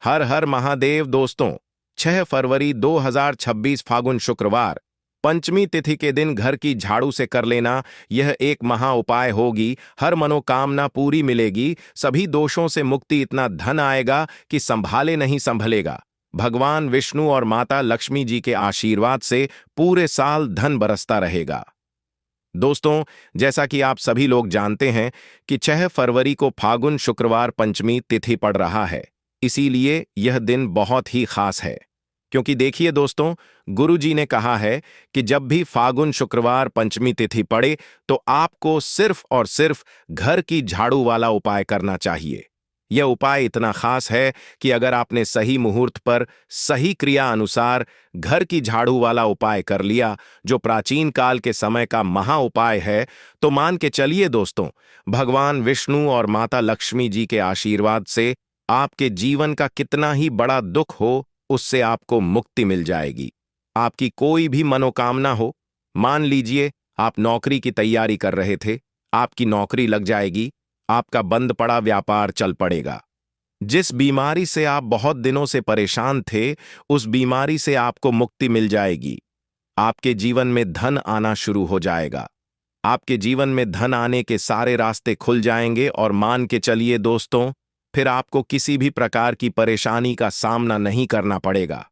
हर हर महादेव दोस्तों। 6 फरवरी 2026 फागुन शुक्रवार पंचमी तिथि के दिन घर की झाड़ू से कर लेना यह एक महा उपाय होगी। हर मनोकामना पूरी मिलेगी, सभी दोषों से मुक्ति, इतना धन आएगा कि संभाले नहीं संभलेगा। भगवान विष्णु और माता लक्ष्मी जी के आशीर्वाद से पूरे साल धन बरसता रहेगा। दोस्तों, जैसा कि आप सभी लोग जानते हैं कि 6 फरवरी को फागुन शुक्रवार पंचमी तिथि पड़ रहा है, इसीलिए यह दिन बहुत ही खास है। क्योंकि देखिए दोस्तों, गुरु जी ने कहा है कि जब भी फागुन शुक्रवार पंचमी तिथि पड़े तो आपको सिर्फ और सिर्फ घर की झाड़ू वाला उपाय करना चाहिए। यह उपाय इतना खास है कि अगर आपने सही मुहूर्त पर सही क्रिया अनुसार घर की झाड़ू वाला उपाय कर लिया, जो प्राचीन काल के समय का महा उपाय है, तो मान के चलिए दोस्तों, भगवान विष्णु और माता लक्ष्मी जी के आशीर्वाद से आपके जीवन का कितना ही बड़ा दुख हो, उससे आपको मुक्ति मिल जाएगी। आपकी कोई भी मनोकामना हो, मान लीजिए आप नौकरी की तैयारी कर रहे थे, आपकी नौकरी लग जाएगी, आपका बंद पड़ा व्यापार चल पड़ेगा। जिस बीमारी से आप बहुत दिनों से परेशान थे, उस बीमारी से आपको मुक्ति मिल जाएगी। आपके जीवन में धन आना शुरू हो जाएगा। आपके जीवन में धन आने के सारे रास्ते खुल जाएंगे और मान के चलिए दोस्तों, फिर आपको किसी भी प्रकार की परेशानी का सामना नहीं करना पड़ेगा।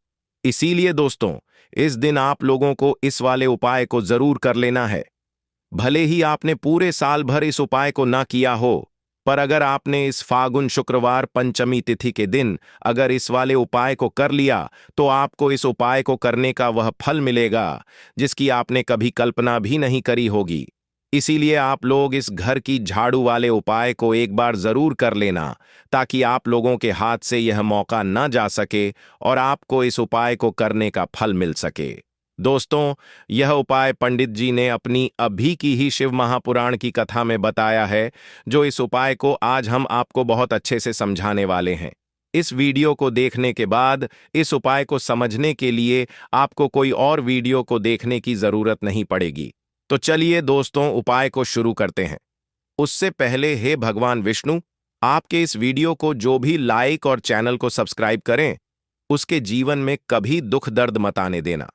इसीलिए दोस्तों, इस दिन आप लोगों को इस वाले उपाय को जरूर कर लेना है। भले ही आपने पूरे साल भर इस उपाय को ना किया हो, पर अगर आपने इस फागुन शुक्रवार पंचमी तिथि के दिन अगर इस वाले उपाय को कर लिया, तो आपको इस उपाय को करने का वह फल मिलेगा जिसकी आपने कभी कल्पना भी नहीं करी होगी। इसीलिए आप लोग इस घर की झाड़ू वाले उपाय को एक बार जरूर कर लेना, ताकि आप लोगों के हाथ से यह मौका न जा सके और आपको इस उपाय को करने का फल मिल सके। दोस्तों, यह उपाय पंडित जी ने अपनी अभी की ही शिव महापुराण की कथा में बताया है, जो इस उपाय को आज हम आपको बहुत अच्छे से समझाने वाले हैं। इस वीडियो को देखने के बाद इस उपाय को समझने के लिए आपको कोई और वीडियो को देखने की जरूरत नहीं पड़ेगी। तो चलिए दोस्तों, उपाय को शुरू करते हैं। उससे पहले हे भगवान विष्णु, आपके इस वीडियो को जो भी लाइक और चैनल को सब्सक्राइब करें, उसके जीवन में कभी दुख दर्द मत आने देना।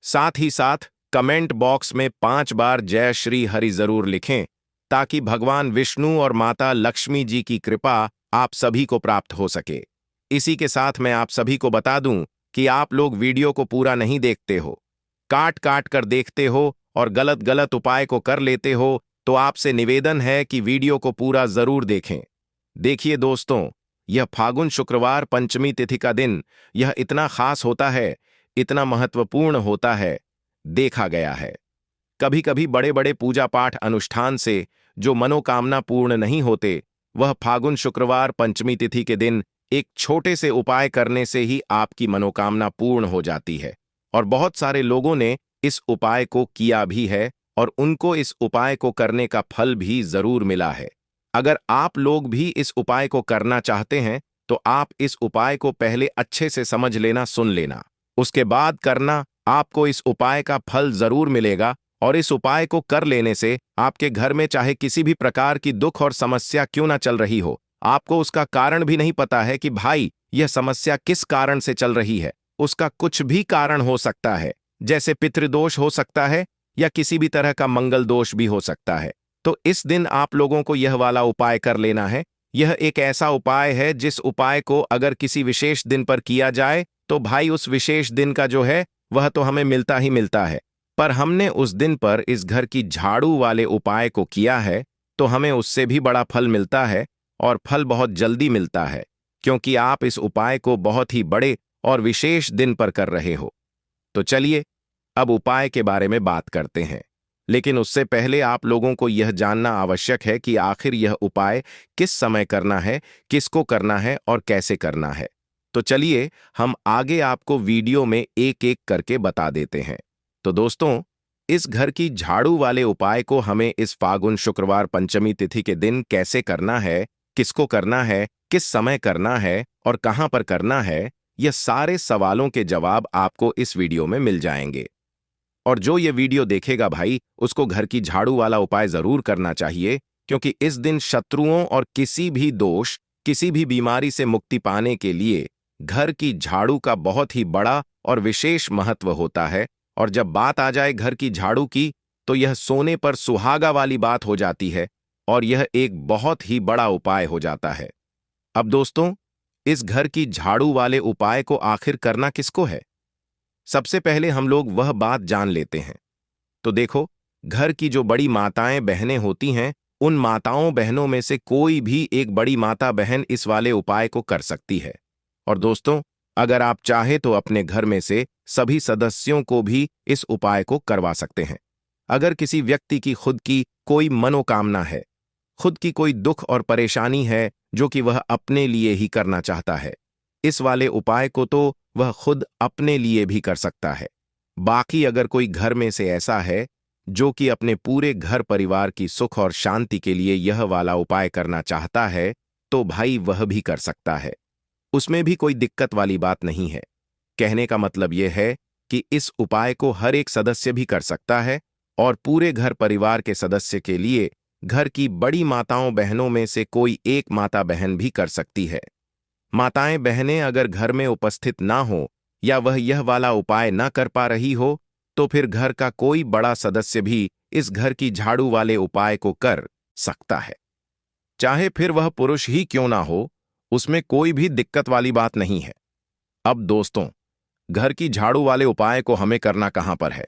साथ ही साथ कमेंट बॉक्स में 5 बार जय श्री हरि जरूर लिखें, ताकि भगवान विष्णु और माता लक्ष्मी जी की कृपा आप सभी को प्राप्त हो सके। इसी के साथ मैं आप सभी को बता दूं कि आप लोग वीडियो को पूरा नहीं देखते हो, काट काट कर देखते हो और गलत गलत उपाय को कर लेते हो, तो आपसे निवेदन है कि वीडियो को पूरा जरूर देखें। देखिए दोस्तों, यह फागुन शुक्रवार पंचमी तिथि का दिन यह इतना खास होता है, इतना महत्वपूर्ण होता है, देखा गया है कभी कभी बड़े बड़े पूजा पाठ अनुष्ठान से जो मनोकामना पूर्ण नहीं होते, वह फागुन शुक्रवार पंचमी तिथि के दिन एक छोटे से उपाय करने से ही आपकी मनोकामना पूर्ण हो जाती है। और बहुत सारे लोगों ने इस उपाय को किया भी है और उनको इस उपाय को करने का फल भी जरूर मिला है। अगर आप लोग भी इस उपाय को करना चाहते हैं, तो आप इस उपाय को पहले अच्छे से समझ लेना, सुन लेना, उसके बाद करना। आपको इस उपाय का फल जरूर मिलेगा और इस उपाय को कर लेने से आपके घर में चाहे किसी भी प्रकार की दुख और समस्या क्यों ना चल रही हो, आपको उसका कारण भी नहीं पता है कि भाई यह समस्या किस कारण से चल रही है, उसका कुछ भी कारण हो सकता है, जैसे पितृदोष हो सकता है या किसी भी तरह का मंगल दोष भी हो सकता है। तो इस दिन आप लोगों को यह वाला उपाय कर लेना है। यह एक ऐसा उपाय है जिस उपाय को अगर किसी विशेष दिन पर किया जाए, तो भाई उस विशेष दिन का जो है वह तो हमें मिलता ही मिलता है। पर हमने उस दिन पर इस घर की झाड़ू वाले उपाय को किया है, तो हमें उससे भी बड़ा फल मिलता है और फल बहुत जल्दी मिलता है, क्योंकि आप इस उपाय को बहुत ही बड़े और विशेष दिन पर कर रहे हो। तो चलिए अब उपाय के बारे में बात करते हैं, लेकिन उससे पहले आप लोगों को यह जानना आवश्यक है कि आखिर यह उपाय किस समय करना है, किसको करना है और कैसे करना है। तो चलिए हम आगे आपको वीडियो में एक एक करके बता देते हैं। तो दोस्तों, इस घर की झाड़ू वाले उपाय को हमें इस फागुन शुक्रवार पंचमी तिथि के दिन कैसे करना है, किसको करना है, किस समय करना है और कहां पर करना है, यह सारे सवालों के जवाब आपको इस वीडियो में मिल जाएंगे। और जो ये वीडियो देखेगा भाई, उसको घर की झाड़ू वाला उपाय जरूर करना चाहिए, क्योंकि इस दिन शत्रुओं और किसी भी दोष, किसी भी बीमारी से मुक्ति पाने के लिए घर की झाड़ू का बहुत ही बड़ा और विशेष महत्व होता है। और जब बात आ जाए घर की झाड़ू की, तो यह सोने पर सुहागा वाली बात हो जाती है और यह एक बहुत ही बड़ा उपाय हो जाता है। अब दोस्तों, इस घर की झाड़ू वाले उपाय को आखिर करना किसको है? सबसे पहले हम लोग वह बात जान लेते हैं। तो देखो, घर की जो बड़ी माताएं बहनें होती हैं, उन माताओं बहनों में से कोई भी एक बड़ी माता बहन इस वाले उपाय को कर सकती है। और दोस्तों, अगर आप चाहे तो अपने घर में से सभी सदस्यों को भी इस उपाय को करवा सकते हैं। अगर किसी व्यक्ति की खुद की कोई मनोकामना है, खुद की कोई दुख और परेशानी है जो कि वह अपने लिए ही करना चाहता है, इस वाले उपाय को तो वह खुद अपने लिए भी कर सकता है। बाकी अगर कोई घर में से ऐसा है जो कि अपने पूरे घर परिवार की सुख और शांति के लिए यह वाला उपाय करना चाहता है, तो भाई वह भी कर सकता है। उसमें भी कोई दिक्कत वाली बात नहीं है। कहने का मतलब यह है कि इस उपाय को हर एक सदस्य भी कर सकता है और पूरे घर परिवार के सदस्य के लिए घर की बड़ी माताओं बहनों में से कोई एक माता बहन भी कर सकती है। माताएं बहनें अगर घर में उपस्थित ना हो या वह यह वाला उपाय ना कर पा रही हो, तो फिर घर का कोई बड़ा सदस्य भी इस घर की झाड़ू वाले उपाय को कर सकता है। चाहे फिर वह पुरुष ही क्यों ना हो, उसमें कोई भी दिक्कत वाली बात नहीं है। अब दोस्तों, घर की झाड़ू वाले उपाय को हमें करना कहां पर है?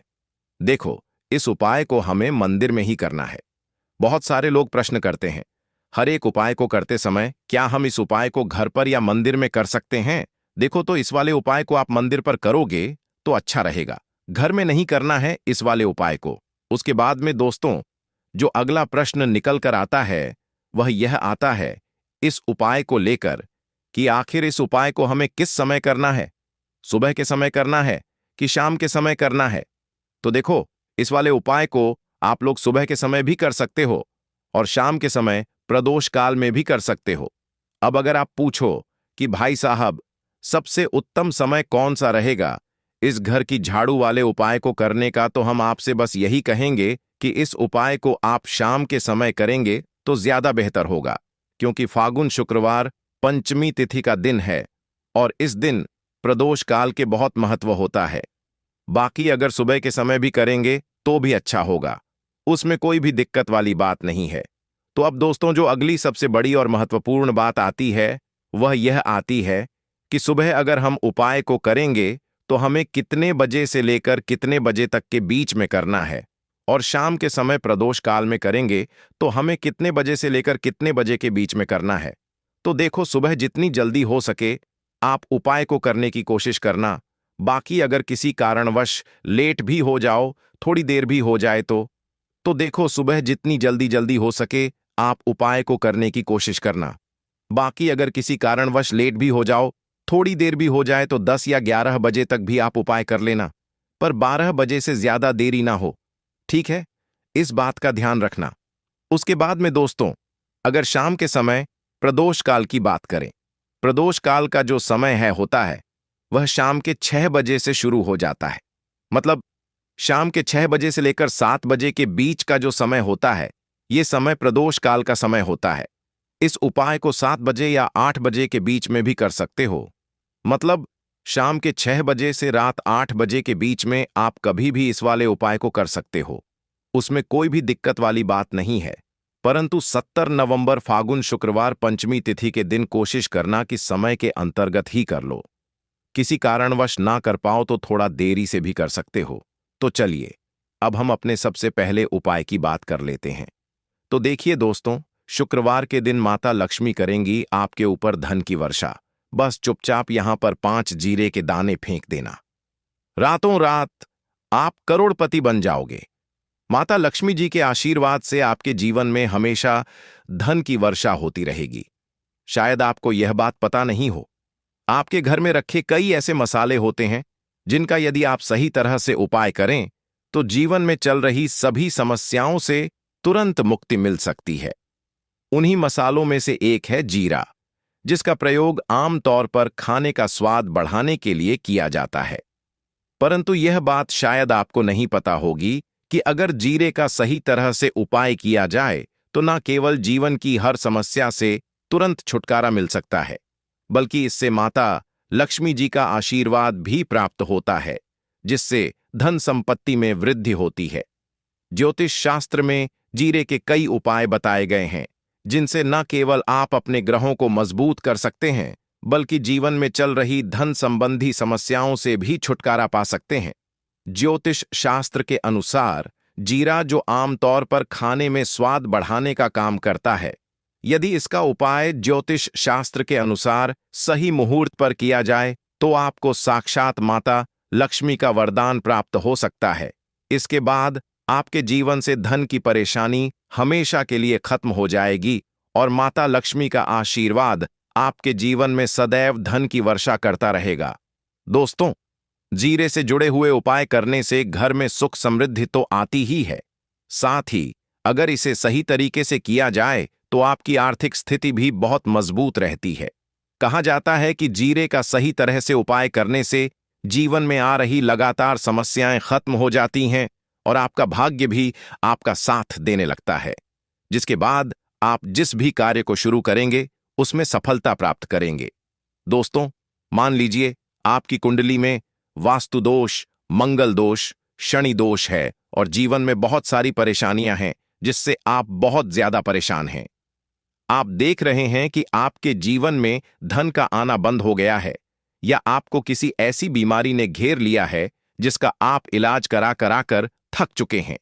देखो, इस उपाय को हमें मंदिर में ही करना है। बहुत सारे लोग प्रश्न करते हैं, हर एक उपाय को करते समय क्या हम इस उपाय को घर पर या मंदिर में कर सकते हैं? देखो, तो इस वाले उपाय को आप मंदिर पर करोगे तो अच्छा रहेगा। घर में नहीं करना है इस वाले उपाय को। उसके बाद में दोस्तों, जो अगला प्रश्न निकल कर आता है, वह यह आता है इस उपाय को लेकर कि आखिर इस उपाय को हमें किस समय करना है? सुबह के समय करना है कि शाम के समय करना है? तो देखो, इस वाले उपाय को आप लोग सुबह के समय भी कर सकते हो और शाम के समय प्रदोष काल में भी कर सकते हो। अब अगर आप पूछो कि भाई साहब, सबसे उत्तम समय कौन सा रहेगा इस घर की झाड़ू वाले उपाय को करने का, तो हम आपसे बस यही कहेंगे कि इस उपाय को आप शाम के समय करेंगे तो ज्यादा बेहतर होगा, क्योंकि फागुन शुक्रवार पंचमी तिथि का दिन है और इस दिन प्रदोष काल के बहुत महत्व होता है। बाकी अगर सुबह के समय भी करेंगे तो भी अच्छा होगा, उसमें कोई भी दिक्कत वाली बात नहीं है। तो अब दोस्तों, जो अगली सबसे बड़ी और महत्वपूर्ण बात आती है, वह यह आती है कि सुबह अगर हम उपाय को करेंगे तो हमें कितने बजे से लेकर कितने बजे तक के बीच में करना है, और शाम के समय प्रदोष काल में करेंगे तो हमें कितने बजे से लेकर कितने बजे के बीच में करना है। तो देखो, सुबह जितनी जल्दी हो सके आप उपाय को करने की कोशिश करना। बाकी अगर किसी कारणवश लेट भी हो जाओ, थोड़ी देर भी हो जाए तो देखो, सुबह जितनी जल्दी जल्दी हो सके आप उपाय को करने की कोशिश करना। बाकी अगर किसी कारणवश लेट भी हो जाओ, थोड़ी देर भी हो जाए, तो 10 या 11 बजे तक भी आप उपाय कर लेना, पर 12 बजे से ज्यादा देरी ना हो। ठीक है, इस बात का ध्यान रखना। उसके बाद में दोस्तों, अगर शाम के समय प्रदोष काल की बात करें, प्रदोष काल का जो समय होता है वह शाम के 6 बजे से शुरू हो जाता है। मतलब शाम के 6 बजे से लेकर 7 बजे के बीच का जो समय होता है, यह समय प्रदोष काल का समय होता है। इस उपाय को 7 बजे या 8 बजे के बीच में भी कर सकते हो। मतलब शाम के 6 बजे से रात 8 बजे के बीच में आप कभी भी इस वाले उपाय को कर सकते हो, उसमें कोई भी दिक्कत वाली बात नहीं है। परंतु 70 नवंबर फागुन शुक्रवार पंचमी तिथि के दिन कोशिश करना कि समय के अंतर्गत ही कर लो। किसी कारणवश ना कर पाओ तो थोड़ा देरी से भी कर सकते हो। तो चलिए, अब हम अपने सबसे पहले उपाय की बात कर लेते हैं। तो देखिए दोस्तों, शुक्रवार के दिन माता लक्ष्मी करेंगी आपके ऊपर धन की वर्षा। बस चुपचाप यहां पर 5 जीरे के दाने फेंक देना। रातों रात आप करोड़पति बन जाओगे। माता लक्ष्मी जी के आशीर्वाद से आपके जीवन में हमेशा धन की वर्षा होती रहेगी। शायद आपको यह बात पता नहीं हो, आपके घर में रखे कई ऐसे मसाले होते हैं जिनका यदि आप सही तरह से उपाय करें तो जीवन में चल रही सभी समस्याओं से तुरंत मुक्ति मिल सकती है। उन्हीं मसालों में से एक है जीरा, जिसका प्रयोग आमतौर पर खाने का स्वाद बढ़ाने के लिए किया जाता है। परंतु यह बात शायद आपको नहीं पता होगी कि अगर जीरे का सही तरह से उपाय किया जाए तो न केवल जीवन की हर समस्या से तुरंत छुटकारा मिल सकता है, बल्कि इससे माता लक्ष्मी जी का आशीर्वाद भी प्राप्त होता है, जिससे धन संपत्ति में वृद्धि होती है। ज्योतिष शास्त्र में जीरे के कई उपाय बताए गए हैं, जिनसे न केवल आप अपने ग्रहों को मजबूत कर सकते हैं, बल्कि जीवन में चल रही धन संबंधी समस्याओं से भी छुटकारा पा सकते हैं। ज्योतिष शास्त्र के अनुसार जीरा, जो आमतौर पर खाने में स्वाद बढ़ाने का काम करता है, यदि इसका उपाय ज्योतिष शास्त्र के अनुसार सही मुहूर्त पर किया जाए तो आपको साक्षात माता लक्ष्मी का वरदान प्राप्त हो सकता है। इसके बाद आपके जीवन से धन की परेशानी हमेशा के लिए खत्म हो जाएगी और माता लक्ष्मी का आशीर्वाद आपके जीवन में सदैव धन की वर्षा करता रहेगा। दोस्तों, जीरे से जुड़े हुए उपाय करने से घर में सुख समृद्धि तो आती ही है, साथ ही अगर इसे सही तरीके से किया जाए तो आपकी आर्थिक स्थिति भी बहुत मजबूत रहती है। कहा जाता है कि जीरे का सही तरह से उपाय करने से जीवन में आ रही लगातार समस्याएं खत्म हो जाती हैं और आपका भाग्य भी आपका साथ देने लगता है, जिसके बाद आप जिस भी कार्य को शुरू करेंगे उसमें सफलता प्राप्त करेंगे। दोस्तों, मान लीजिए आपकी कुंडली में वास्तु दोष, मंगल दोष, शनि दोष है और जीवन में बहुत सारी परेशानियां हैं, जिससे आप बहुत ज्यादा परेशान हैं। आप देख रहे हैं कि आपके जीवन में धन का आना बंद हो गया है, या आपको किसी ऐसी बीमारी ने घेर लिया है जिसका आप इलाज करा करा कर थक चुके हैं,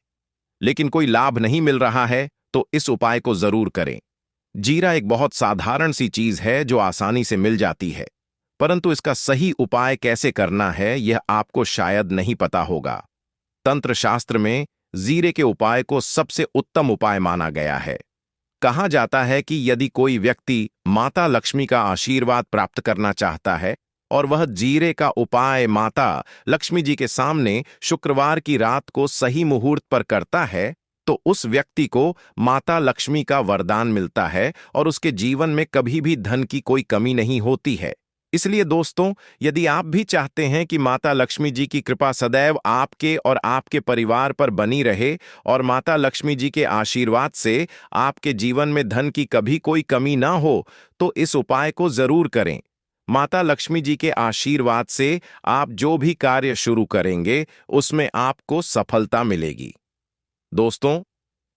लेकिन कोई लाभ नहीं मिल रहा है, तो इस उपाय को जरूर करें। जीरा एक बहुत साधारण सी चीज है जो आसानी से मिल जाती है, परंतु इसका सही उपाय कैसे करना है यह आपको शायद नहीं पता होगा। तंत्र शास्त्र में जीरे के उपाय को सबसे उत्तम उपाय माना गया है। कहा जाता है कि यदि कोई व्यक्ति माता लक्ष्मी का आशीर्वाद प्राप्त करना चाहता है और वह जीरे का उपाय माता लक्ष्मी जी के सामने शुक्रवार की रात को सही मुहूर्त पर करता है, तो उस व्यक्ति को माता लक्ष्मी का वरदान मिलता है और उसके जीवन में कभी भी धन की कोई कमी नहीं होती है। इसलिए दोस्तों, यदि आप भी चाहते हैं कि माता लक्ष्मी जी की कृपा सदैव आपके और आपके परिवार पर बनी रहे और माता लक्ष्मी जी के आशीर्वाद से आपके जीवन में धन की कभी कोई कमी ना हो, तो इस उपाय को जरूर करें। माता लक्ष्मी जी के आशीर्वाद से आप जो भी कार्य शुरू करेंगे उसमें आपको सफलता मिलेगी। दोस्तों,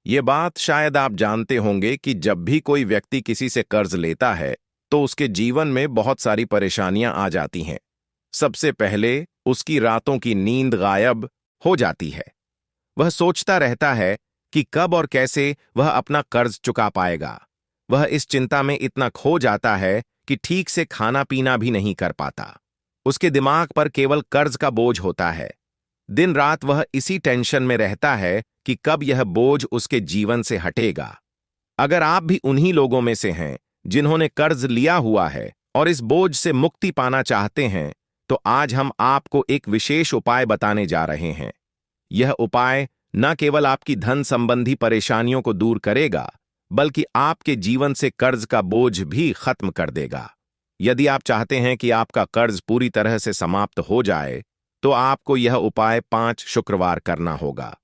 ये बात शायद आप जानते होंगे कि जब भी कोई व्यक्ति किसी से कर्ज लेता है तो उसके जीवन में बहुत सारी परेशानियां आ जाती हैं। सबसे पहले उसकी रातों की नींद गायब हो जाती है। वह सोचता रहता है कि कब और कैसे वह अपना कर्ज चुका पाएगा। वह इस चिंता में इतना खो जाता है कि ठीक से खाना पीना भी नहीं कर पाता। उसके दिमाग पर केवल कर्ज का बोझ होता है। दिन रात वह इसी टेंशन में रहता है कि कब यह बोझ उसके जीवन से हटेगा। अगर आप भी उन्हीं लोगों में से हैं जिन्होंने कर्ज लिया हुआ है और इस बोझ से मुक्ति पाना चाहते हैं, तो आज हम आपको एक विशेष उपाय बताने जा रहे हैं। यह उपाय न केवल आपकी धन संबंधी परेशानियों को दूर करेगा, बल्कि आपके जीवन से कर्ज का बोझ भी खत्म कर देगा। यदि आप चाहते हैं कि आपका कर्ज पूरी तरह से समाप्त हो जाए, तो आपको यह उपाय 5 शुक्रवार करना होगा।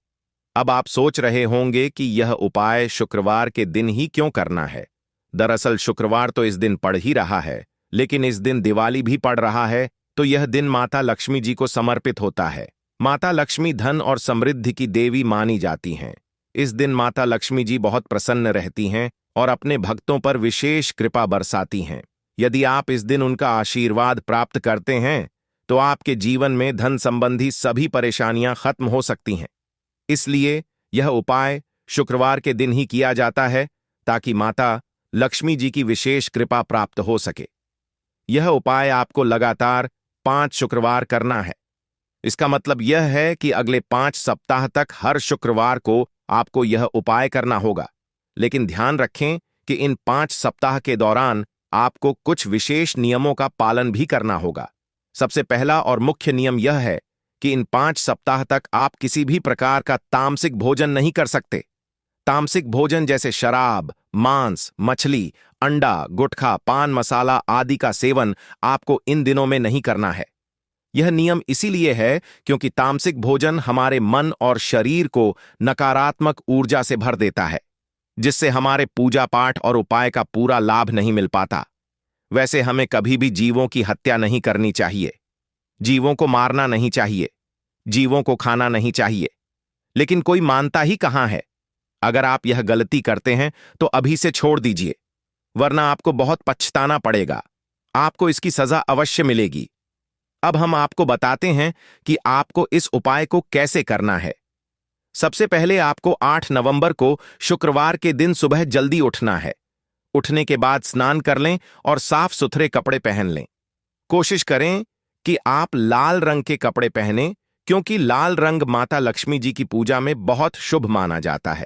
अब आप सोच रहे होंगे कि यह उपाय शुक्रवार के दिन ही क्यों करना है। दरअसल शुक्रवार तो इस दिन पड़ ही रहा है, लेकिन इस दिन दिवाली भी पड़ रहा है, तो यह दिन माता लक्ष्मी जी को समर्पित होता है। माता लक्ष्मी धन और समृद्धि की देवी मानी जाती हैं। इस दिन माता लक्ष्मी जी बहुत प्रसन्न रहती हैं और अपने भक्तों पर विशेष कृपा बरसाती हैं। यदि आप इस दिन उनका आशीर्वाद प्राप्त करते हैं, तो आपके जीवन में धन संबंधी सभी परेशानियां खत्म हो सकती हैं। इसलिए यह उपाय शुक्रवार के दिन ही किया जाता है, ताकि माता लक्ष्मी जी की विशेष कृपा प्राप्त हो सके। यह उपाय आपको लगातार 5 शुक्रवार करना है। इसका मतलब यह है कि अगले 5 सप्ताह तक हर शुक्रवार को आपको यह उपाय करना होगा। लेकिन ध्यान रखें कि इन 5 सप्ताह के दौरान आपको कुछ विशेष नियमों का पालन भी करना होगा। सबसे पहला और मुख्य नियम यह है कि इन 5 सप्ताह तक आप किसी भी प्रकार का तामसिक भोजन नहीं कर सकते। तामसिक भोजन जैसे शराब, मांस, मछली, अंडा, गुटखा, पान मसाला आदि का सेवन आपको इन दिनों में नहीं करना है। यह नियम इसीलिए है क्योंकि तामसिक भोजन हमारे मन और शरीर को नकारात्मक ऊर्जा से भर देता है, जिससे हमारे पूजा पाठ और उपाय का पूरा लाभ नहीं मिल पाता। वैसे हमें कभी भी जीवों की हत्या नहीं करनी चाहिए, जीवों को मारना नहीं चाहिए, जीवों को खाना नहीं चाहिए। लेकिन कोई मानता ही कहां है। अगर आप यह गलती करते हैं तो अभी से छोड़ दीजिए, वरना आपको बहुत पछताना पड़ेगा। आपको इसकी सजा अवश्य मिलेगी। अब हम आपको बताते हैं कि आपको इस उपाय को कैसे करना है। सबसे पहले आपको 8 नवंबर को शुक्रवार के दिन सुबह जल्दी उठना है। उठने के बाद स्नान कर लें और साफ सुथरे कपड़े पहन लें। कोशिश करें कि आप लाल रंग के कपड़े पहनें, क्योंकि लाल रंग माता लक्ष्मी जी की पूजा में बहुत शुभ माना जाता है।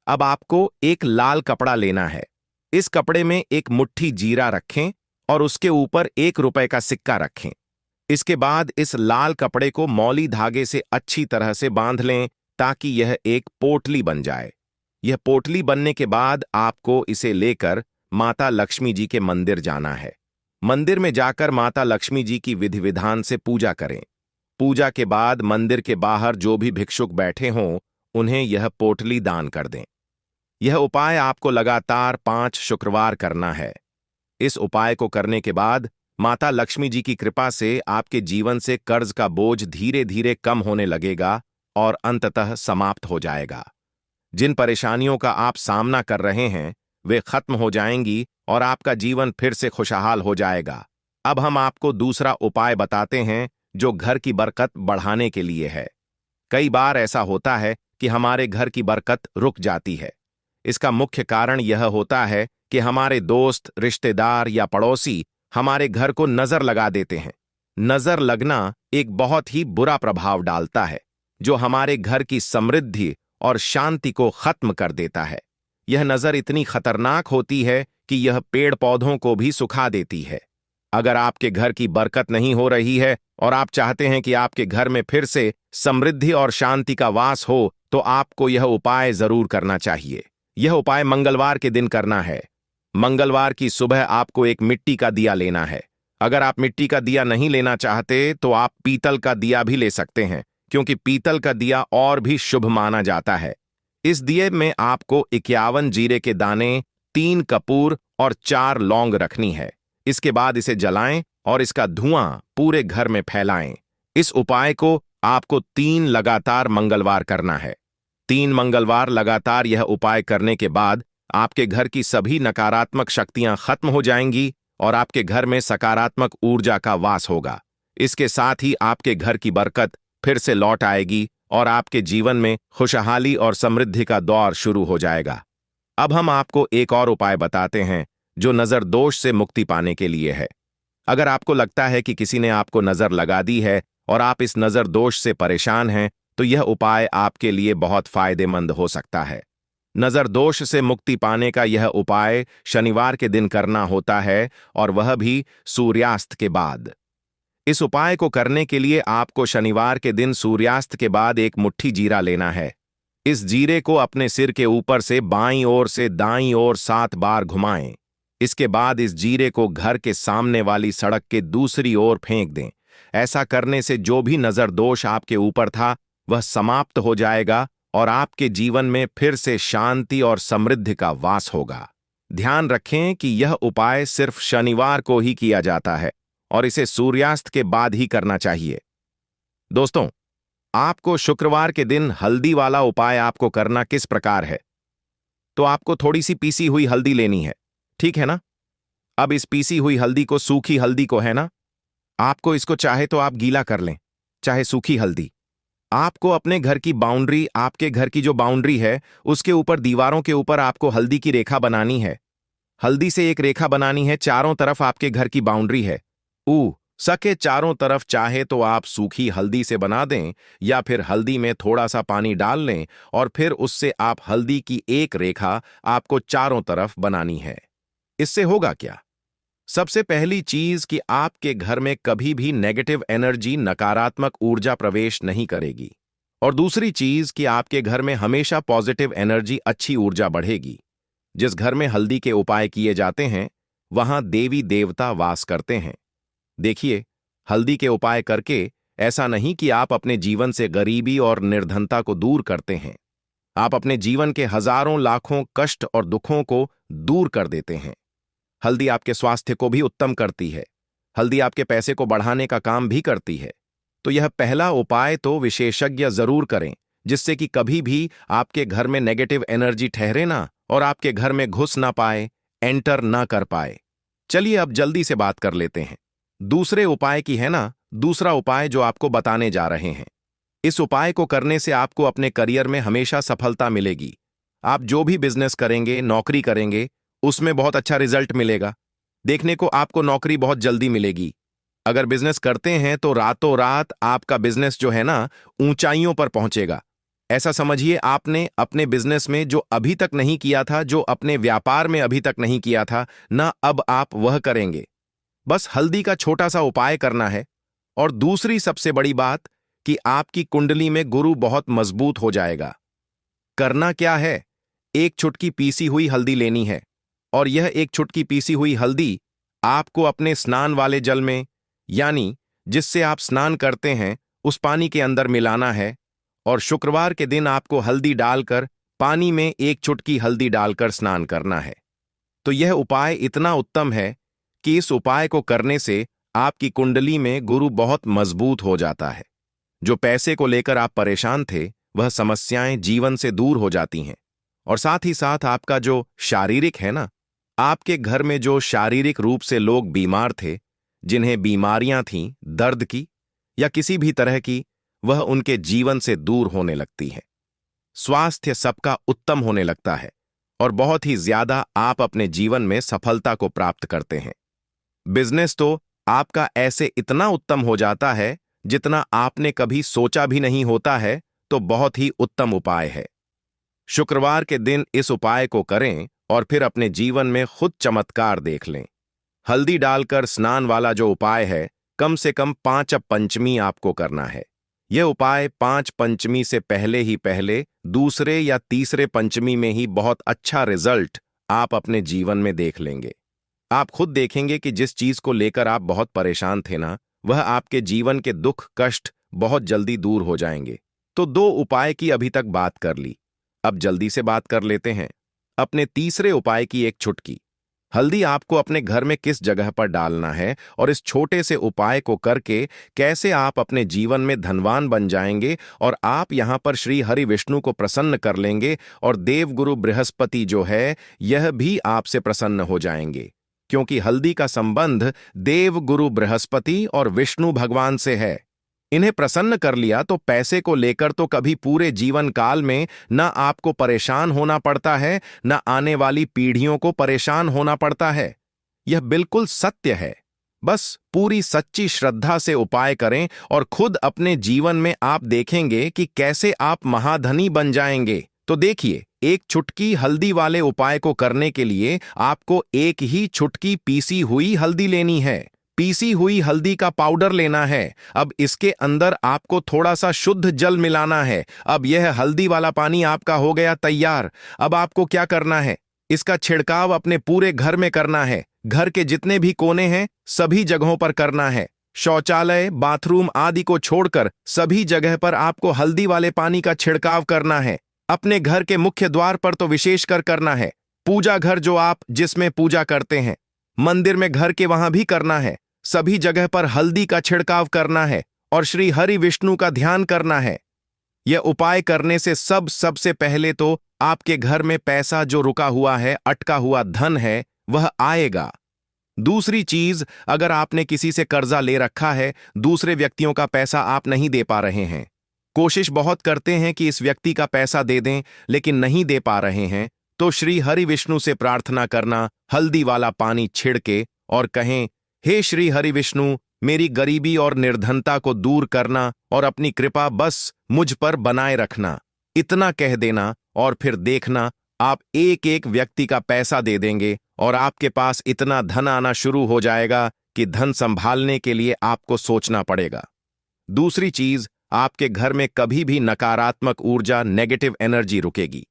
अब आपको एक लाल कपड़ा लेना है। इस कपड़े में एक मुट्ठी जीरा रखें और उसके ऊपर 1 रुपए का सिक्का रखें। इसके बाद इस लाल कपड़े को मौली धागे से अच्छी तरह से बांध लें ताकि यह एक पोटली बन जाए। यह पोटली बनने के बाद आपको इसे लेकर माता लक्ष्मी जी के मंदिर जाना है। मंदिर में जाकर माता लक्ष्मी जी की विधि विधान से पूजा करें। पूजा के बाद मंदिर के बाहर जो भी भिक्षुक बैठे हों, उन्हें यह पोटली दान कर दें। यह उपाय आपको लगातार 5 शुक्रवार करना है। इस उपाय को करने के बाद माता लक्ष्मी जी की कृपा से आपके जीवन से कर्ज का बोझ धीरे धीरे कम होने लगेगा और अंततः समाप्त हो जाएगा। जिन परेशानियों का आप सामना कर रहे हैं, वे खत्म हो जाएंगी और आपका जीवन फिर से खुशहाल हो जाएगा। अब हम आपको दूसरा उपाय बताते हैं जो घर की बरकत बढ़ाने के लिए है। कई बार ऐसा होता है कि हमारे घर की बरकत रुक जाती है। इसका मुख्य कारण यह होता है कि हमारे दोस्त, रिश्तेदार या पड़ोसी हमारे घर को नजर लगा देते हैं। नजर लगना एक बहुत ही बुरा प्रभाव डालता है, जो हमारे घर की समृद्धि और शांति को खत्म कर देता है। यह नजर इतनी खतरनाक होती है कि यह पेड़ पौधों को भी सुखा देती है। अगर आपके घर की बरकत नहीं हो रही है और आप चाहते हैं कि आपके घर में फिर से समृद्धि और शांति का वास हो, तो आपको यह उपाय जरूर करना चाहिए। यह उपाय मंगलवार के दिन करना है। मंगलवार की सुबह आपको एक मिट्टी का दिया लेना है। अगर आप मिट्टी का दिया नहीं लेना चाहते तो आप पीतल का दिया भी ले सकते हैं, क्योंकि पीतल का दिया और भी शुभ माना जाता है। इस दिए में आपको 51 जीरे के दाने, 3 कपूर और 4 लौंग रखनी है। इसके बाद इसे जलाएं और इसका धुआं पूरे घर में फैलाएं। इस उपाय को आपको 3 लगातार मंगलवार करना है। 3 मंगलवार लगातार यह उपाय करने के बाद आपके घर की सभी नकारात्मक शक्तियां खत्म हो जाएंगी और आपके घर में सकारात्मक ऊर्जा का वास होगा। इसके साथ ही आपके घर की बरकत फिर से लौट आएगी और आपके जीवन में खुशहाली और समृद्धि का दौर शुरू हो जाएगा। अब हम आपको एक और उपाय बताते हैं जो नजर दोष से मुक्ति पाने के लिए है। अगर आपको लगता है कि किसी ने आपको नजर लगा दी है और आप इस नजर दोष से परेशान हैं, तो यह उपाय आपके लिए बहुत फायदेमंद हो सकता है। नजर दोष से मुक्ति पाने का यह उपाय शनिवार के दिन करना होता है, और वह भी सूर्यास्त के बाद। इस उपाय को करने के लिए आपको शनिवार के दिन सूर्यास्त के बाद एक मुट्ठी जीरा लेना है। इस जीरे को अपने सिर के ऊपर से बाईं ओर से दाईं ओर 7 बार घुमाएं। इसके बाद इस जीरे को घर के सामने वाली सड़क के दूसरी ओर फेंक दें। ऐसा करने से जो भी नजर दोष आपके ऊपर था, वह समाप्त हो जाएगा और आपके जीवन में फिर से शांति और समृद्धि का वास होगा। ध्यान रखें कि यह उपाय सिर्फ शनिवार को ही किया जाता है और इसे सूर्यास्त के बाद ही करना चाहिए। दोस्तों, आपको शुक्रवार के दिन हल्दी वाला उपाय आपको करना किस प्रकार है? तो आपको थोड़ी सी पीसी हुई हल्दी लेनी है, ठीक है ना? अब इस पीसी हुई हल्दी को, सूखी हल्दी को, है ना, आपको इसको चाहे तो आप गीला कर लें, चाहे सूखी हल्दी। आपको अपने घर की बाउंड्री, आपके घर की जो बाउंड्री है, उसके ऊपर, दीवारों के ऊपर आपको हल्दी की रेखा बनानी है। हल्दी से एक रेखा बनानी है। चारों तरफ आपके घर की बाउंड्री है। सके चारों तरफ चाहे तो आप सूखी हल्दी से बना दें, या फिर हल्दी में थोड़ा सा पानी डाल लें और फिर उससे आप हल्दी की एक रेखा आपको चारों तरफ बनानी है। इससे होगा क्या? सबसे पहली चीज कि आपके घर में कभी भी नेगेटिव एनर्जी, नकारात्मक ऊर्जा प्रवेश नहीं करेगी। और दूसरी चीज कि आपके घर में हमेशा पॉजिटिव एनर्जी, अच्छी ऊर्जा बढ़ेगी। जिस घर में हल्दी के उपाय किए जाते हैं, वहां देवी देवता वास करते हैं। देखिए, हल्दी के उपाय करके ऐसा नहीं कि आप अपने जीवन से गरीबी और निर्धनता को दूर करते हैं, आप अपने जीवन के हजारों लाखों कष्ट और दुखों को दूर कर देते हैं। हल्दी आपके स्वास्थ्य को भी उत्तम करती है। हल्दी आपके पैसे को बढ़ाने का काम भी करती है। तो यह पहला उपाय तो विशेषज्ञ जरूर करें, जिससे कि कभी भी आपके घर में नेगेटिव एनर्जी ठहरे ना और आपके घर में घुस ना पाए, एंटर ना कर पाए। चलिए अब जल्दी से बात कर लेते हैं दूसरे उपाय की, है ना। दूसरा उपाय जो आपको बताने जा रहे हैं, इस उपाय को करने से आपको अपने करियर में हमेशा सफलता मिलेगी। आप जो भी बिजनेस करेंगे, नौकरी करेंगे, उसमें बहुत अच्छा रिजल्ट मिलेगा। देखने को आपको नौकरी बहुत जल्दी मिलेगी। अगर बिजनेस करते हैं तो रातों रात आपका बिजनेस जो है ना, ऊंचाइयों पर पहुंचेगा। ऐसा समझिए, आपने अपने बिजनेस में जो अभी तक नहीं किया था, जो अपने व्यापार में अभी तक नहीं किया था ना, अब आप वह करेंगे। बस हल्दी का छोटा सा उपाय करना है। और दूसरी सबसे बड़ी बात कि आपकी कुंडली में गुरु बहुत मजबूत हो जाएगा। करना क्या है, एक चुटकी पीसी हुई हल्दी लेनी है और यह एक चुटकी पीसी हुई हल्दी आपको अपने स्नान वाले जल में, यानी जिससे आप स्नान करते हैं, उस पानी के अंदर मिलाना है। और शुक्रवार के दिन आपको हल्दी डालकर पानी में एक चुटकी हल्दी डालकर स्नान करना है। तो यह उपाय इतना उत्तम है कि इस उपाय को करने से आपकी कुंडली में गुरु बहुत मजबूत हो जाता है। जो पैसे को लेकर आप परेशान थे, वह समस्याएं जीवन से दूर हो जाती हैं। और साथ ही साथ आपका जो शारीरिक है ना, आपके घर में जो शारीरिक रूप से लोग बीमार थे, जिन्हें बीमारियां थीं दर्द की या किसी भी तरह की, वह उनके जीवन से दूर होने लगती है। स्वास्थ्य सबका उत्तम होने लगता है और बहुत ही ज्यादा आप अपने जीवन में सफलता को प्राप्त करते हैं। बिजनेस तो आपका ऐसे इतना उत्तम हो जाता है जितना आपने कभी सोचा भी नहीं होता है। तो बहुत ही उत्तम उपाय है। शुक्रवार के दिन इस उपाय को करें और फिर अपने जीवन में खुद चमत्कार देख लें। हल्दी डालकर स्नान वाला जो उपाय है, कम से कम 5 पंचमी आपको करना है। यह उपाय 5 पंचमी से पहले ही पहले दूसरे या तीसरे पंचमी में ही बहुत अच्छा रिजल्ट आप अपने जीवन में देख लेंगे। आप खुद देखेंगे कि जिस चीज को लेकर आप बहुत परेशान थे ना, वह आपके जीवन के दुख कष्ट बहुत जल्दी दूर हो जाएंगे। तो 2 उपाय की अभी तक बात कर ली, अब जल्दी से बात कर लेते हैं अपने तीसरे उपाय की। एक चुटकी हल्दी आपको अपने घर में किस जगह पर डालना है और इस छोटे से उपाय को करके कैसे आप अपने जीवन में धनवान बन जाएंगे और आप यहां पर श्री हरि विष्णु को प्रसन्न कर लेंगे और देवगुरु बृहस्पति जो है, यह भी आपसे प्रसन्न हो जाएंगे। क्योंकि हल्दी का संबंध देव गुरु बृहस्पति और विष्णु भगवान से है। इन्हें प्रसन्न कर लिया तो पैसे को लेकर तो कभी पूरे जीवन काल में न आपको परेशान होना पड़ता है, न आने वाली पीढ़ियों को परेशान होना पड़ता है। यह बिल्कुल सत्य है। बस पूरी सच्ची श्रद्धा से उपाय करें और खुद अपने जीवन में आप देखेंगे कि कैसे आप महाधनी बन जाएंगे। तो देखिए, एक चुटकी हल्दी वाले उपाय को करने के लिए आपको एक ही चुटकी पीसी हुई हल्दी लेनी है। पीसी हुई हल्दी का पाउडर लेना है। अब इसके अंदर आपको थोड़ा सा शुद्ध जल मिलाना है। अब यह हल्दी वाला पानी आपका हो गया तैयार। अब आपको क्या करना है, इसका छिड़काव अपने पूरे घर में करना है। घर के जितने भी कोने हैं, सभी जगहों पर करना है। शौचालय, बाथरूम आदि को छोड़कर सभी जगह पर आपको हल्दी वाले पानी का छिड़काव करना है। अपने घर के मुख्य द्वार पर तो विशेषकर करना है। पूजा घर जो आप जिसमें पूजा करते हैं, मंदिर में घर के वहां भी करना है। सभी जगह पर हल्दी का छिड़काव करना है और श्री हरि विष्णु का ध्यान करना है। यह उपाय करने से सबसे पहले तो आपके घर में पैसा जो रुका हुआ है, अटका हुआ धन है, वह आएगा। दूसरी चीज, अगर आपने किसी से कर्जा ले रखा है, दूसरे व्यक्तियों का पैसा आप नहीं दे पा रहे हैं, कोशिश बहुत करते हैं कि इस व्यक्ति का पैसा दे दें, लेकिन नहीं दे पा रहे हैं, तो श्री हरि विष्णु से प्रार्थना करना, हल्दी वाला पानी छिड़के और कहें, हे श्री हरि विष्णु, मेरी गरीबी और निर्धनता को दूर करना और अपनी कृपा बस मुझ पर बनाए रखना। इतना कह देना और फिर देखना आप एक एक व्यक्ति का पैसा दे देंगे और आपके पास इतना धन आना शुरू हो जाएगा कि धन संभालने के लिए आपको सोचना पड़ेगा। दूसरी चीज, आपके घर में कभी भी नकारात्मक ऊर्जा, नेगेटिव एनर्जी रुकेगी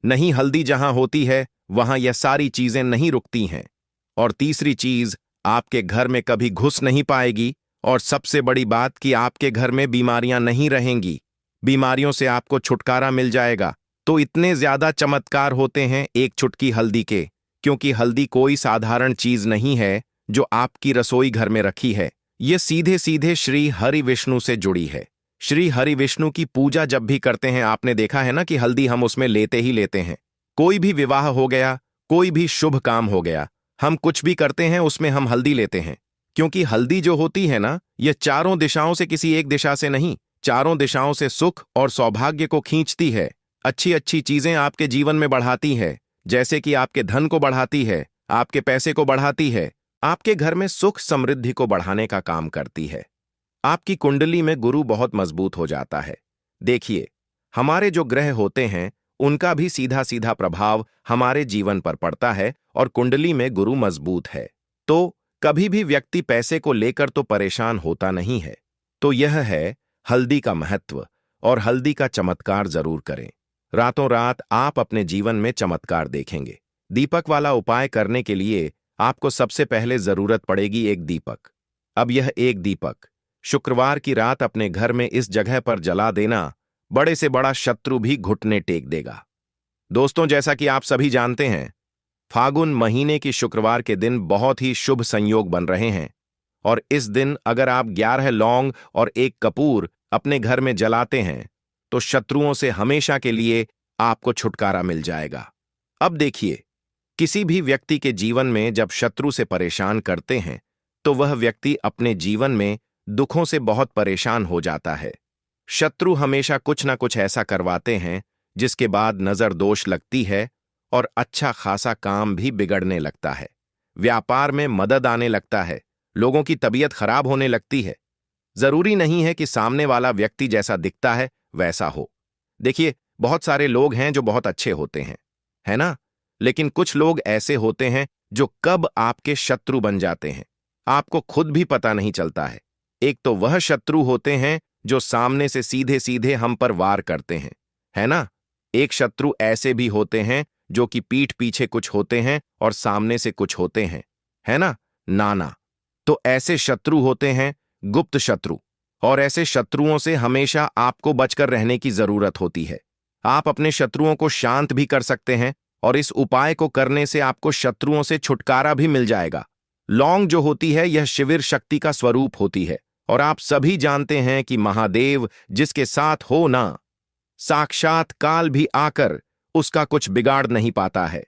नहीं। हल्दी जहां होती है वहां यह सारी चीजें नहीं रुकती हैं। और तीसरी चीज, आपके घर में कभी घुस नहीं पाएगी। और सबसे बड़ी बात कि आपके घर में बीमारियां नहीं रहेंगी। बीमारियों से आपको छुटकारा मिल जाएगा। तो इतने ज्यादा चमत्कार होते हैं एक चुटकी हल्दी के क्योंकि हल्दी कोई साधारण चीज नहीं है जो आपकी रसोई घर में रखी है। ये सीधे सीधे श्री हरि विष्णु से जुड़ी है। श्री हरि विष्णु की पूजा जब भी करते हैं, आपने देखा है ना कि हल्दी हम उसमें लेते ही लेते हैं। कोई भी विवाह हो गया, कोई भी शुभ काम हो गया, हम कुछ भी करते हैं उसमें हम हल्दी लेते हैं। क्योंकि हल्दी जो होती है ना, यह चारों दिशाओं से, किसी एक दिशा से नहीं, चारों दिशाओं से सुख और सौभाग्य को खींचती है। अच्छी अच्छी चीजें आपके जीवन में बढ़ाती है, जैसे कि आपके धन को बढ़ाती है, आपके पैसे को बढ़ाती है, आपके घर में सुख समृद्धि को बढ़ाने का काम करती है। आपकी कुंडली में गुरु बहुत मजबूत हो जाता है। देखिए, हमारे जो ग्रह होते हैं उनका भी सीधा सीधा प्रभाव हमारे जीवन पर पड़ता है, और कुंडली में गुरु मजबूत है तो कभी भी व्यक्ति पैसे को लेकर तो परेशान होता नहीं है। तो यह है हल्दी का महत्व, और हल्दी का चमत्कार जरूर करें। रातों रात आप अपने जीवन में चमत्कार देखेंगे। दीपक वाला उपाय करने के लिए आपको सबसे पहले जरूरत पड़ेगी एक दीपक। अब यह एक दीपक शुक्रवार की रात अपने घर में इस जगह पर जला देना, बड़े से बड़ा शत्रु भी घुटने टेक देगा। दोस्तों, जैसा कि आप सभी जानते हैं, फागुन महीने की शुक्रवार के दिन बहुत ही शुभ संयोग बन रहे हैं, और इस दिन अगर आप 11 लौंग और एक कपूर अपने घर में जलाते हैं तो शत्रुओं से हमेशा के लिए आपको छुटकारा मिल जाएगा। अब देखिए, किसी भी व्यक्ति के जीवन में जब शत्रु से परेशान करते हैं तो वह व्यक्ति अपने जीवन में दुखों से बहुत परेशान हो जाता है। शत्रु हमेशा कुछ ना कुछ ऐसा करवाते हैं जिसके बाद नजर दोष लगती है और अच्छा खासा काम भी बिगड़ने लगता है। व्यापार में मदद आने लगता है, लोगों की तबीयत खराब होने लगती है। जरूरी नहीं है कि सामने वाला व्यक्ति जैसा दिखता है वैसा हो। देखिए, बहुत सारे लोग हैं जो बहुत अच्छे होते हैं, है ना? लेकिन कुछ लोग ऐसे होते हैं जो कब आपके शत्रु बन जाते हैं आपको खुद भी पता नहीं चलता है। एक तो वह शत्रु होते हैं जो सामने से सीधे सीधे हम पर वार करते हैं, है ना? एक शत्रु ऐसे भी होते हैं जो कि पीठ पीछे कुछ होते हैं और सामने से कुछ होते हैं, है ना? नाना। तो ऐसे शत्रु होते हैं गुप्त शत्रु, और ऐसे शत्रुओं से हमेशा आपको बचकर रहने की जरूरत होती है। आप अपने शत्रुओं को शांत भी कर सकते हैं, और इस उपाय को करने से आपको शत्रुओं से छुटकारा भी मिल जाएगा। लौंग जो होती है यह शिविर शक्ति का स्वरूप होती है, और आप सभी जानते हैं कि महादेव जिसके साथ हो ना, साक्षात काल भी आकर उसका कुछ बिगाड़ नहीं पाता है।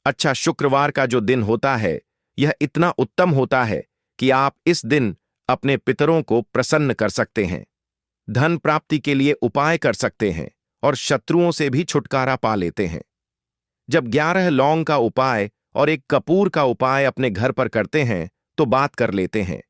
अच्छा, शुक्रवार का जो दिन होता है यह इतना उत्तम होता है कि आप इस दिन अपने पितरों को प्रसन्न कर सकते हैं, धन प्राप्ति के लिए उपाय कर सकते हैं, और शत्रुओं से भी छुटकारा पा लेते हैं। जब 11 लौंग का उपाय और एक कपूर का उपाय अपने घर पर करते हैं तो बात कर लेते हैं।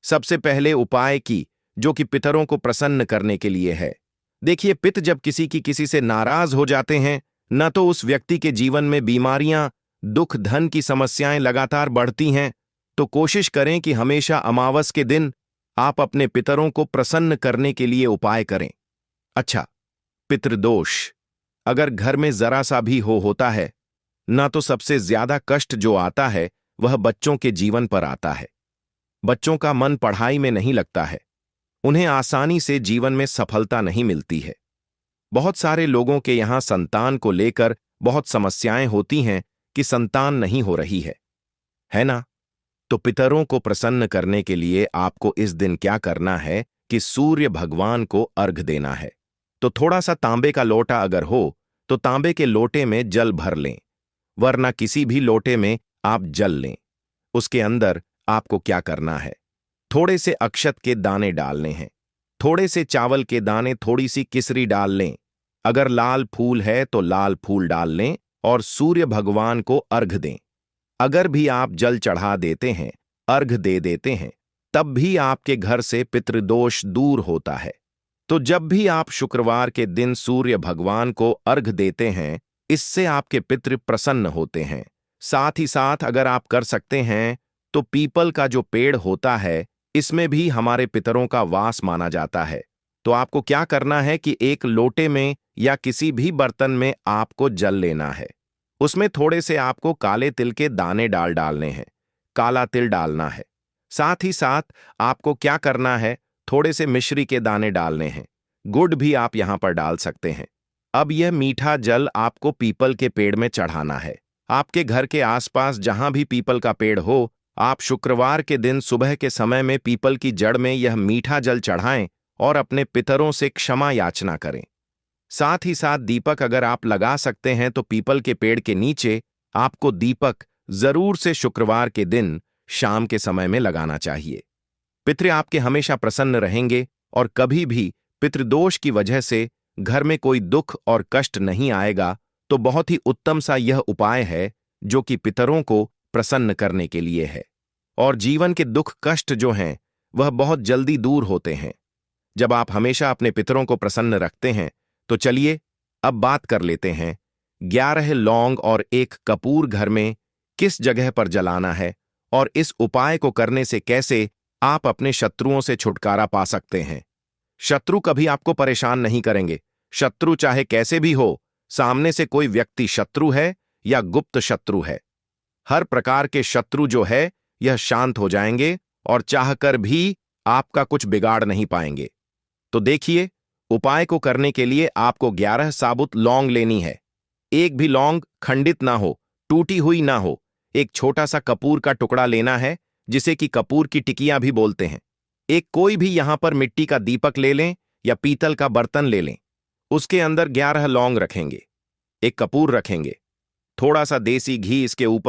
सबसे पहले उपाय की, जो कि पितरों को प्रसन्न करने के लिए है। देखिए, पित जब किसी से नाराज हो जाते हैं, न तो उस व्यक्ति के जीवन में बीमारियां, दुख, धन की समस्याएं लगातार बढ़ती हैं, तो कोशिश करें कि हमेशा अमावस के दिन आप अपने पितरों को प्रसन्न करने के लिए उपाय करें। अच्छा, पितृदोष अगर घर में जरा सा भी होता है ना, तो सबसे ज्यादा कष्ट जो आता है वह बच्चों के जीवन पर आता है। बच्चों का मन पढ़ाई में नहीं लगता है, उन्हें आसानी से जीवन में सफलता नहीं मिलती है। बहुत सारे लोगों के यहां संतान को लेकर बहुत समस्याएं होती हैं कि संतान नहीं हो रही है ना? तो पितरों को प्रसन्न करने के लिए आपको इस दिन क्या करना है कि सूर्य भगवान को अर्घ देना है। तो थोड़ा सा तांबे का लोटा अगर हो तो तांबे के लोटे में जल भर लें, वरना किसी भी लोटे में आप जल लें। उसके अंदर आपको क्या करना है, थोड़े से अक्षत के दाने डालने हैं, थोड़े से चावल के दाने, थोड़ी सी किसरी डाल लें। अगर लाल फूल है तो लाल फूल डाल लें और सूर्य भगवान को अर्घ दें। अगर भी आप जल चढ़ा देते हैं, अर्घ दे देते हैं, तब भी आपके घर से पितृदोष दूर होता है। तो जब भी आप शुक्रवार के दिन सूर्य भगवान को अर्घ देते हैं, इससे आपके पितृ प्रसन्न होते हैं। साथ ही साथ अगर आप कर सकते हैं तो पीपल का जो पेड़ होता है, इसमें भी हमारे पितरों का वास माना जाता है। तो आपको क्या करना है कि एक लोटे में या किसी भी बर्तन में आपको जल लेना है। उसमें थोड़े से आपको काले तिल के दाने डालने हैं, काला तिल डालना है। साथ ही साथ आपको क्या करना है, थोड़े से मिश्री के दाने डालने हैं, गुड़ भी आप यहां पर डाल सकते हैं। अब यह मीठा जल आपको पीपल के पेड़ में चढ़ाना है। आपके घर के आसपास जहां भी पीपल का पेड़ हो, आप शुक्रवार के दिन सुबह के समय में पीपल की जड़ में यह मीठा जल चढ़ाएं और अपने पितरों से क्षमा याचना करें। साथ ही साथ दीपक अगर आप लगा सकते हैं तो पीपल के पेड़ के नीचे आपको दीपक जरूर से शुक्रवार के दिन शाम के समय में लगाना चाहिए। पितृ आपके हमेशा प्रसन्न रहेंगे और कभी भी पितृदोष की वजह से घर में कोई दुख और कष्ट नहीं आएगा। तो बहुत ही उत्तम सा यह उपाय है जो कि पितरों को प्रसन्न करने के लिए है, और जीवन के दुख कष्ट जो हैं वह बहुत जल्दी दूर होते हैं जब आप हमेशा अपने पितरों को प्रसन्न रखते हैं। तो चलिए अब बात कर लेते हैं 11 लौंग और 1 कपूर घर में किस जगह पर जलाना है और इस उपाय को करने से कैसे आप अपने शत्रुओं से छुटकारा पा सकते हैं। शत्रु कभी आपको परेशान नहीं करेंगे। शत्रु चाहे कैसे भी हो, सामने से कोई व्यक्ति शत्रु है या गुप्त शत्रु है, हर प्रकार के शत्रु जो है यह शांत हो जाएंगे और चाहकर भी आपका कुछ बिगाड़ नहीं पाएंगे। तो देखिए, उपाय को करने के लिए आपको 11 साबुत लौंग लेनी है। एक भी लौंग खंडित ना हो, टूटी हुई ना हो। एक छोटा सा कपूर का टुकड़ा लेना है जिसे कि कपूर की टिकियां भी बोलते हैं। एक कोई भी यहां पर मिट्टी का दीपक ले लें या पीतल का बर्तन ले लें। उसके अंदर 11 लौंग रखेंगे, एक कपूर रखेंगे, थोड़ा सा देसी घी इसके ऊपर